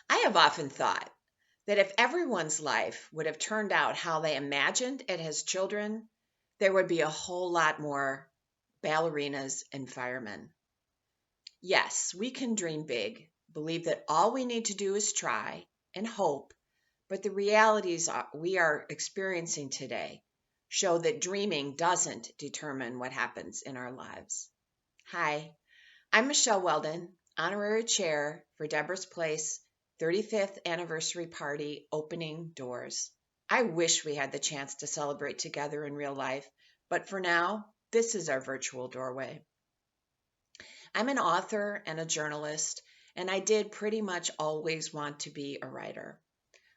I have often thought that if everyone's life would have turned out how they imagined it as children, there would be a whole lot more ballerinas and firemen. Yes, we can dream big, believe that all we need to do is try and hope, but the realities we are experiencing today show that dreaming doesn't determine what happens in our lives. Hi, I'm Michele Weldon, honorary chair for Deborah's Place 35th anniversary party opening doors. I wish we had the chance to celebrate together in real life, but for now, this is our virtual doorway. I'm an author and a journalist, and I did pretty much always want to be a writer.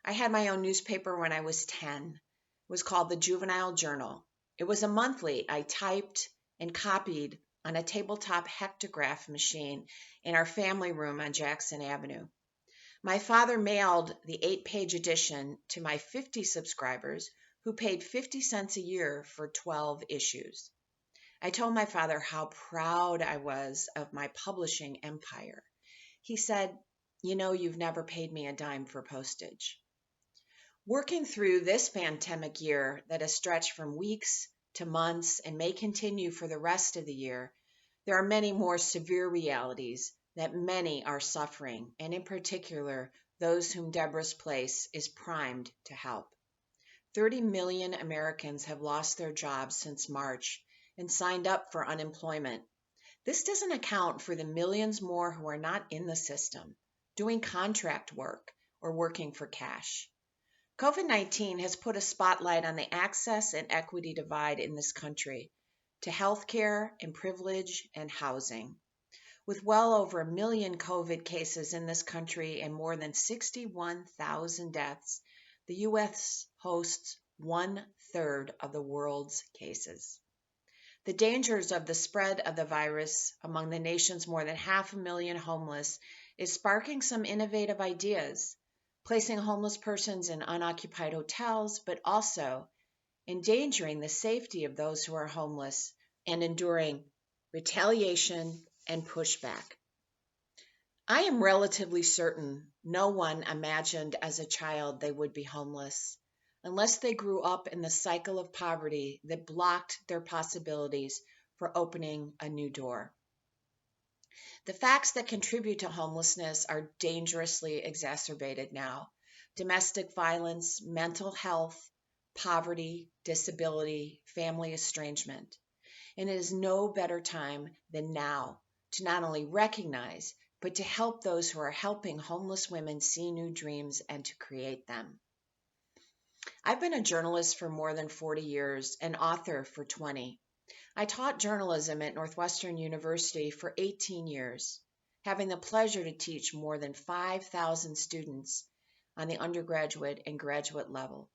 I had my own newspaper when I was 10. It was called the Juvenile Journal. It was a monthly I typed and copied on a tabletop hectograph machine in our family room on Jackson Avenue. My father mailed the 8-page edition to my 50 subscribers who paid 50 cents a year for 12 issues. I told my father how proud I was of my publishing empire. He said, "You know, you've never paid me a dime for postage." Working through this pandemic year that has stretched from weeks to months and may continue for the rest of the year, there are many more severe realities that many are suffering, and in particular, those whom Deborah's Place is primed to help. 30 million Americans have lost their jobs since March and signed up for unemployment. This doesn't account for the millions more who are not in the system, doing contract work or working for cash. COVID-19 has put a spotlight on the access and equity divide in this country to healthcare and privilege and housing. With well over 1 million COVID cases in this country and more than 61,000 deaths, the U.S. hosts 1/3 of the world's cases. The dangers of the spread of the virus among the nation's more than 500,000 homeless is sparking some innovative ideas, placing homeless persons in unoccupied hotels, but also endangering the safety of those who are homeless and enduring retaliation and pushback. I am relatively certain no one imagined as a child they would be homeless, unless they grew up in the cycle of poverty that blocked their possibilities for opening a new door. The facts that contribute to homelessness are dangerously exacerbated now. Domestic violence, mental health, poverty, disability, family estrangement. And it is no better time than now to not only recognize, but to help those who are helping homeless women see new dreams and to create them. I've been a journalist for more than 40 years, an author for 20. I taught journalism at Northwestern University for 18 years, having the pleasure to teach more than 5,000 students on the undergraduate and graduate level.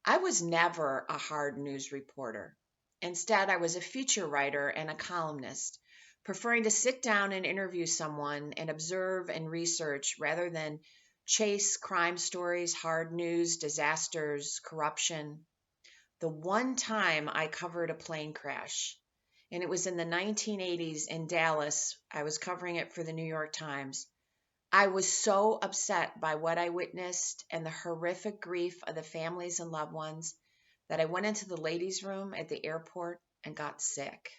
I was never a hard news reporter. Instead, I was a feature writer and a columnist, preferring to sit down and interview someone and observe and research rather than chase crime stories, hard news, disasters, corruption. The one time I covered a plane crash, and it was in the 1980s in Dallas. I was covering it for the New York Times. I was so upset by what I witnessed and the horrific grief of the families and loved ones that I went into the ladies' room at the airport and got sick.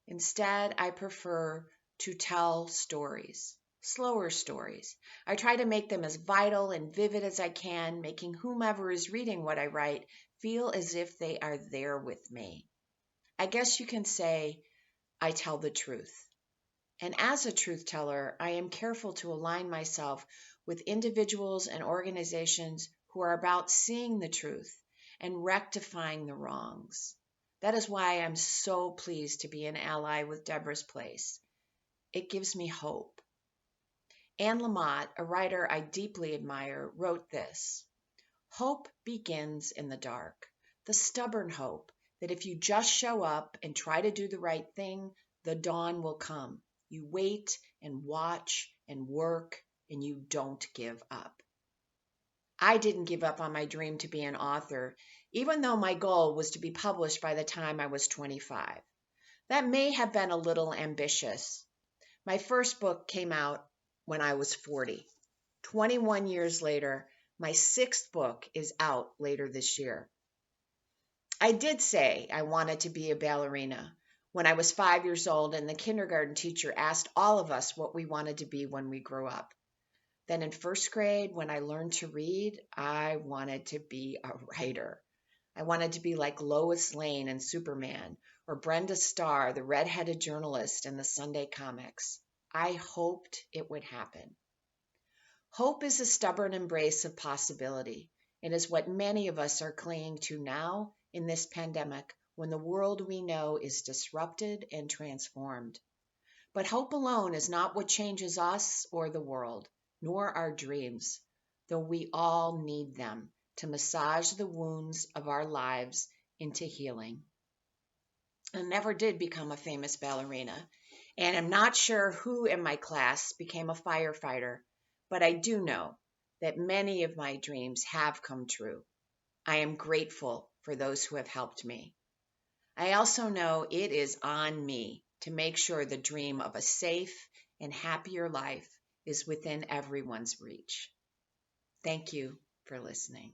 Instead, I prefer to tell stories, slower stories. I try to make them as vital and vivid as I can, making whomever is reading what I write feel as if they are there with me. I guess you can say I tell the truth. And as a truth teller, I am careful to align myself with individuals and organizations who are about seeing the truth and rectifying the wrongs. That is why I'm so pleased to be an ally with Deborah's Place. It gives me hope. Anne Lamott, a writer I deeply admire, wrote this: "Hope begins in the dark, the stubborn hope that if you just show up and try to do the right thing, the dawn will come. You wait and watch and work, and you don't give up." I didn't give up on my dream to be an author, even though my goal was to be published by the time I was 25. That may have been a little ambitious. My first book came out when I was 40. 21 years later, my sixth book is out later this year. I did say I wanted to be a ballerina when I was 5 years old, and the kindergarten teacher asked all of us what we wanted to be when we grew up. Then in first grade, when I learned to read, I wanted to be a writer. I wanted to be like Lois Lane in Superman, or Brenda Starr, the redheaded journalist in the Sunday comics. I hoped it would happen. Hope is a stubborn embrace of possibility. It is what many of us are clinging to now in this pandemic, when the world we know is disrupted and transformed. But hope alone is not what changes us or the world, nor our dreams, though we all need them to massage the wounds of our lives into healing. I never did become a famous ballerina, and I'm not sure who in my class became a firefighter, but I do know that many of my dreams have come true. I am grateful for those who have helped me. I also know it is on me to make sure the dream of a safe and happier life is within everyone's reach. Thank you for listening.